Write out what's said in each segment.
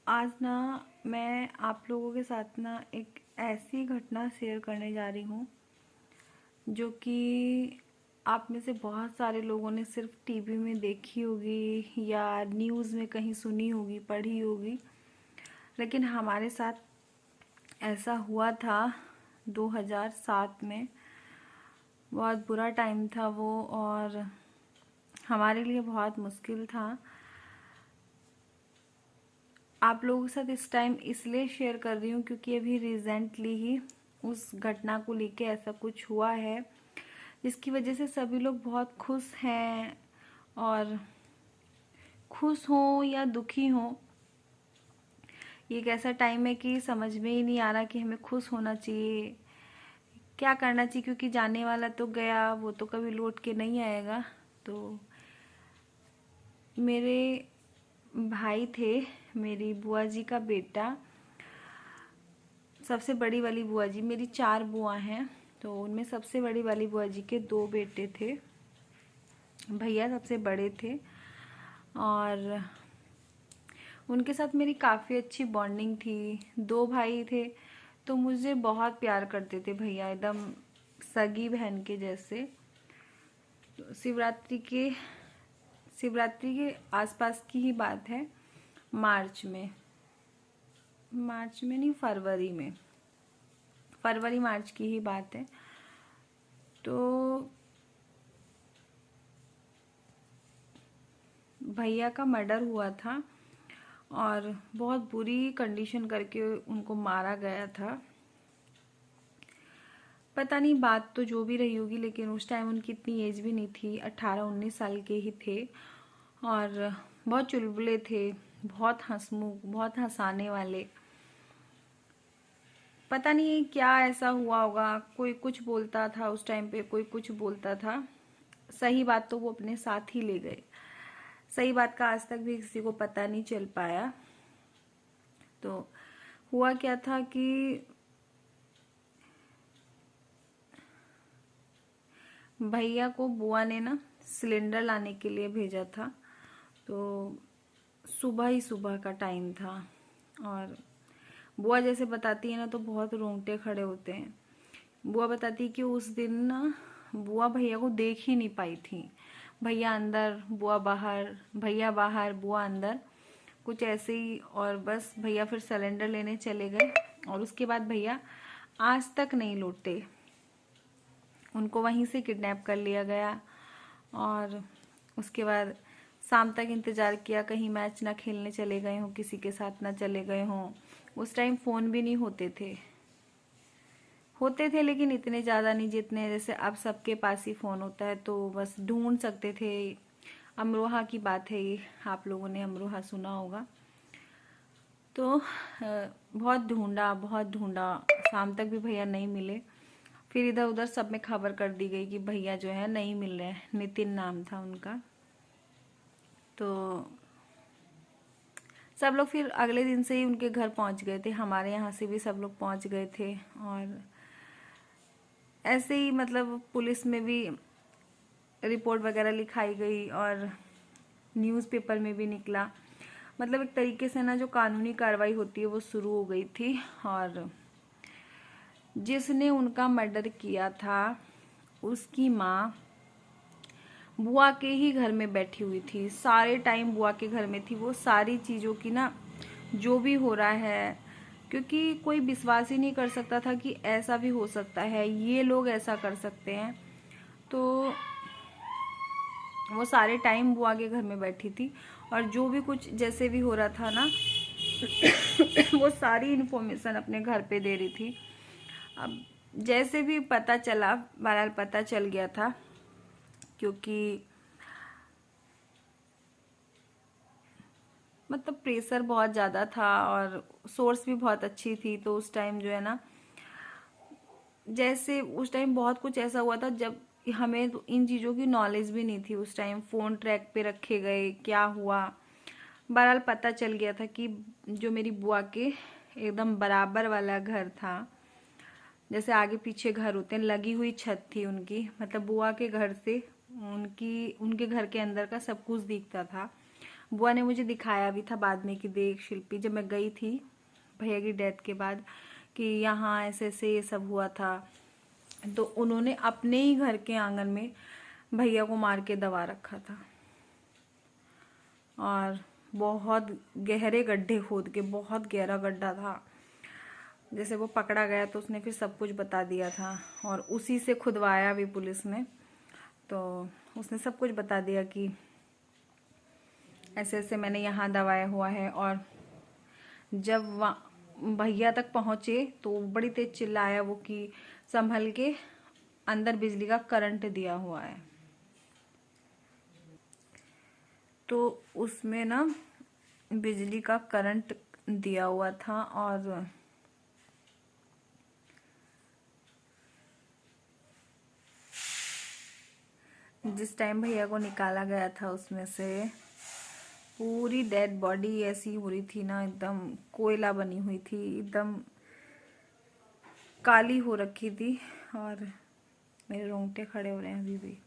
आज ना मैं आप लोगों के साथ ना एक ऐसी घटना शेयर करने जा रही हूँ जो कि आप में से बहुत सारे लोगों ने सिर्फ टीवी में देखी होगी या न्यूज़ में कहीं सुनी होगी, पढ़ी होगी। लेकिन हमारे साथ ऐसा हुआ था 2007 में। बहुत बुरा टाइम था वो, और हमारे लिए बहुत मुश्किल था। आप लोगों के साथ इस टाइम इसलिए शेयर कर रही हूँ क्योंकि अभी रिसेंटली ही उस घटना को लेके ऐसा कुछ हुआ है जिसकी वजह से सभी लोग बहुत खुश हैं। और खुश हों या दुखी हों, ये एक ऐसा टाइम है कि समझ में ही नहीं आ रहा कि हमें खुश होना चाहिए, क्या करना चाहिए, क्योंकि जाने वाला तो गया, वो तो कभी लौट के नहीं आएगा। तो मेरे भाई थे, मेरी बुआ जी का बेटा, सबसे बड़ी वाली बुआ जी, मेरी 4 बुआ हैं, तो उनमें सबसे बड़ी वाली बुआ जी के 2 बेटे थे। भैया सबसे बड़े थे और उनके साथ मेरी काफ़ी अच्छी बॉन्डिंग थी। 2 भाई थे तो मुझे बहुत प्यार करते थे भैया, एकदम सगी बहन के जैसे। तो शिवरात्रि के आसपास की ही बात है। मार्च में नहीं, फरवरी मार्च की ही बात है। तो भैया का मर्डर हुआ था और बहुत बुरी कंडीशन करके उनको मारा गया था। पता नहीं बात तो जो भी रही होगी, लेकिन उस टाइम उनकी इतनी एज भी नहीं थी, 18-19 साल के ही थे। और बहुत चुलबुले थे, बहुत हंसमुख, बहुत हंसाने वाले। पता नहीं क्या ऐसा हुआ होगा, कोई कुछ बोलता था उस टाइम पे, कोई कुछ बोलता था। सही बात तो वो अपने साथ ही ले गए। सही बात का आज तक भी किसी को पता नहीं चल पाया। तो हुआ क्या था कि भैया को बुआ ने ना सिलेंडर लाने के लिए भेजा था। तो सुबह ही सुबह का टाइम था और बुआ जैसे बताती है ना तो बहुत रोंगटे खड़े होते हैं। बुआ बताती है कि उस दिन ना बुआ भैया को देख ही नहीं पाई थी। भैया अंदर, बुआ बाहर, भैया बाहर, बुआ अंदर, कुछ ऐसे ही। और बस भैया फिर सिलेंडर लेने चले गए और उसके बाद भैया आज तक नहीं लौटे। उनको वहीं से किडनैप कर लिया गया और उसके बाद शाम तक इंतज़ार किया, कहीं मैच ना खेलने चले गए हों, किसी के साथ ना चले गए हों। उस टाइम फ़ोन भी नहीं होते थे लेकिन इतने ज़्यादा नहीं जितने जैसे अब सबके पास ही फ़ोन होता है, तो बस ढूंढ सकते थे। अमरोहा की बात है ये, आप लोगों ने अमरोहा सुना होगा। तो बहुत ढूंढा, शाम तक भी भैया नहीं मिले। फिर इधर उधर सब में खबर कर दी गई कि भैया जो है नहीं मिल रहे हैं। नितिन नाम था उनका। तो सब लोग फिर अगले दिन से ही उनके घर पहुंच गए थे, हमारे यहाँ से भी सब लोग पहुंच गए थे। और ऐसे ही मतलब पुलिस में भी रिपोर्ट वगैरह लिखाई गई और न्यूज़पेपर में भी निकला। मतलब एक तरीके से ना जो कानूनी कार्रवाई होती है वो शुरू हो गई थी। और जिसने उनका मर्डर किया था उसकी माँ बुआ के ही घर में बैठी हुई थी, सारे टाइम बुआ के घर में थी। वो सारी चीज़ों की ना जो भी हो रहा है, क्योंकि कोई विश्वास ही नहीं कर सकता था कि ऐसा भी हो सकता है, ये लोग ऐसा कर सकते हैं। तो वो सारे टाइम बुआ के घर में बैठी थी और जो भी कुछ जैसे भी हो रहा था ना वो सारी इन्फॉर्मेशन अपने घर पे दे रही थी। अब जैसे भी पता चला, बहरहाल पता चल गया था, क्योंकि मतलब प्रेशर बहुत ज़्यादा था और सोर्स भी बहुत अच्छी थी। तो उस टाइम जो है ना, जैसे उस टाइम बहुत कुछ ऐसा हुआ था जब हमें तो इन चीज़ों की नॉलेज भी नहीं थी। उस टाइम फ़ोन ट्रैक पे रखे गए, क्या हुआ, बहरहाल पता चल गया था कि जो मेरी बुआ के एकदम बराबर वाला घर था, जैसे आगे पीछे घर होते हैं, लगी हुई छत थी उनकी, मतलब बुआ के घर से उनके घर के अंदर का सब कुछ दिखता था। बुआ ने मुझे दिखाया भी था बाद में कि देख शिल्पी, जब मैं गई थी भैया की डेथ के बाद, कि यहाँ ऐसे ऐसे ये सब हुआ था, तो उन्होंने अपने ही घर के आंगन में भैया को मार के दबा रखा था और बहुत गहरे गड्ढे खोद के, बहुत गहरा गड्ढा था। जैसे वो पकड़ा गया तो उसने फिर सब कुछ बता दिया था और उसी से खुदवाया भी पुलिस ने, तो उसने सब कुछ बता दिया कि ऐसे ऐसे मैंने यहाँ दबाया हुआ है। और जब भैया तक पहुँचे तो बड़ी तेज चिल्लाया वो कि संभल के, अंदर बिजली का करंट दिया हुआ है। तो उसमें ना बिजली का करंट दिया हुआ था और जिस टाइम भैया को निकाला गया था उसमें से पूरी डेड बॉडी ऐसी हो रही थी ना, एकदम कोयला बनी हुई थी, एकदम काली हो रखी थी। और मेरे रोंगटे खड़े हो रहे हैं अभी भी।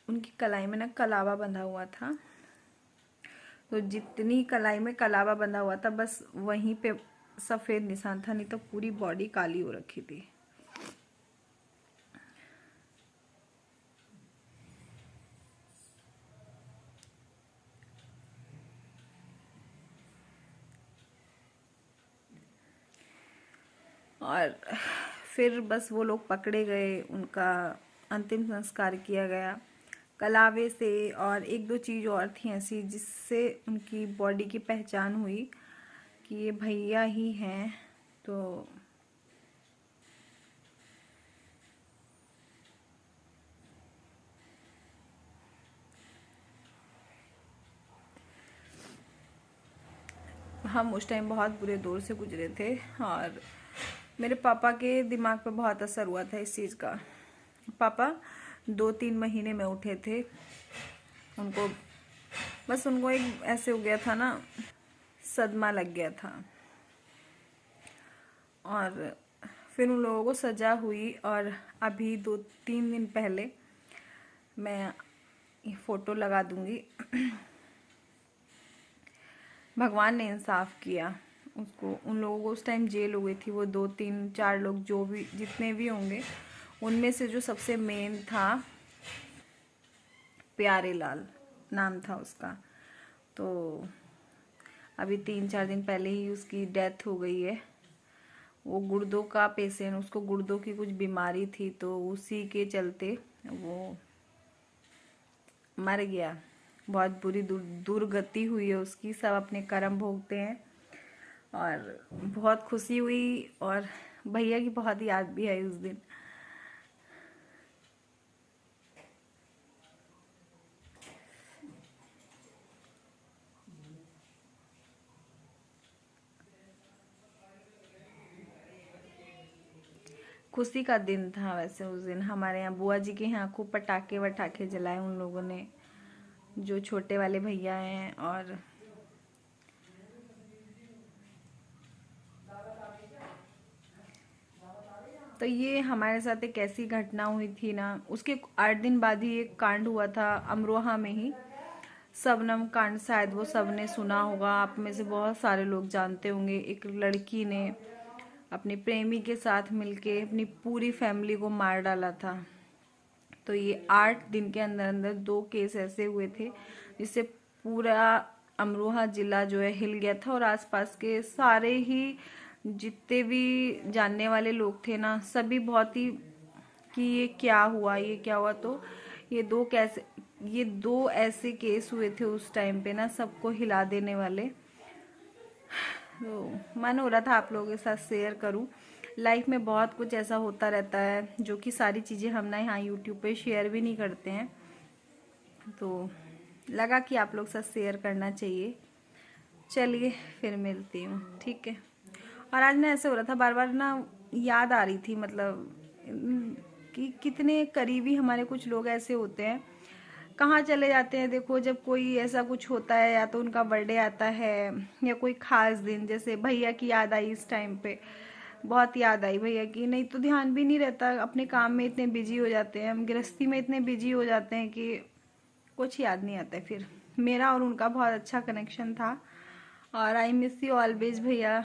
उनकी कलाई में ना कलावा बंधा हुआ था, तो जितनी कलाई में कलावा बंधा हुआ था बस वहीं पे सफेद निशान था, नहीं तो पूरी बॉडी काली हो रखी थी। और फिर बस वो लोग पकड़े गए, उनका अंतिम संस्कार किया गया कलावे से। और एक दो चीज़ और थी ऐसी जिससे उनकी बॉडी की पहचान हुई कि ये भैया ही हैं। तो हम उस टाइम बहुत बुरे दौर से गुजरे थे और मेरे पापा के दिमाग पे बहुत असर हुआ था इस चीज़ का। पापा 2-3 महीने में उठे थे, उनको एक ऐसे हो गया था ना, सदमा लग गया था। और फिर उन लोगों को सजा हुई और अभी 2-3 दिन पहले, मैं फ़ोटो लगा दूंगी, भगवान ने इंसाफ किया उसको। उन लोगों को उस टाइम जेल हो गई थी, वो 2-3-4 लोग जो भी जितने भी होंगे, उनमें से जो सबसे मेन था प्यारे लाल नाम था उसका। तो अभी 3-4 दिन पहले ही उसकी डेथ हो गई है। वो गुर्दों का पेशेंट, उसको गुर्दों की कुछ बीमारी थी, तो उसी के चलते वो मर गया। बहुत बुरी दुर्गति हुई है उसकी, सब अपने कर्म भोगते हैं। और बहुत खुशी हुई और भैया की बहुत याद भी आई उस दिन। खुशी का दिन था वैसे उस दिन। हमारे यहाँ बुआ जी के यहाँ खूब पटाखे वटाखे जलाए उन लोगों ने, जो छोटे वाले भैया हैं। और तो ये हमारे साथ एक ऐसी घटना हुई थी ना, उसके 8 दिन बाद ही एक कांड हुआ था अमरोहा में ही, शबनम कांड। शायद वो सबने सुना होगा, आप में से बहुत सारे लोग जानते होंगे। एक लड़की ने अपने प्रेमी के साथ मिलके अपनी पूरी फैमिली को मार डाला था। तो ये 8 दिन के अंदर अंदर 2 केस ऐसे हुए थे जिससे पूरा अमरोहा जिला जो है हिल गया था। और आसपास के सारे ही जितने भी जानने वाले लोग थे ना, सभी बहुत ही कि ये क्या हुआ, ये क्या हुआ। तो ये दो ऐसे केस हुए थे उस टाइम पे ना, सबको हिला देने वाले। तो मन हो रहा था आप लोगों के साथ शेयर करूं। लाइफ में बहुत कुछ ऐसा होता रहता है जो कि सारी चीज़ें हम ना यहाँ यूट्यूब पे शेयर भी नहीं करते हैं, तो लगा कि आप लोग साथ शेयर करना चाहिए। चलिए फिर मिलती हूँ, ठीक है। और आज ना ऐसे हो रहा था, बार बार ना याद आ रही थी, मतलब कि कितने करीबी हमारे कुछ लोग ऐसे होते हैं कहाँ चले जाते हैं। देखो जब कोई ऐसा कुछ होता है, या तो उनका बर्थडे आता है या कोई खास दिन, जैसे भैया की याद आई इस टाइम पे, बहुत याद आई भैया की। नहीं तो ध्यान भी नहीं रहता, अपने काम में इतने बिजी हो जाते हैं, हम गृहस्थी में इतने बिजी हो जाते हैं कि कुछ याद नहीं आता है। फिर मेरा और उनका बहुत अच्छा कनेक्शन था, और आई मिस यू ऑलवेज भैया।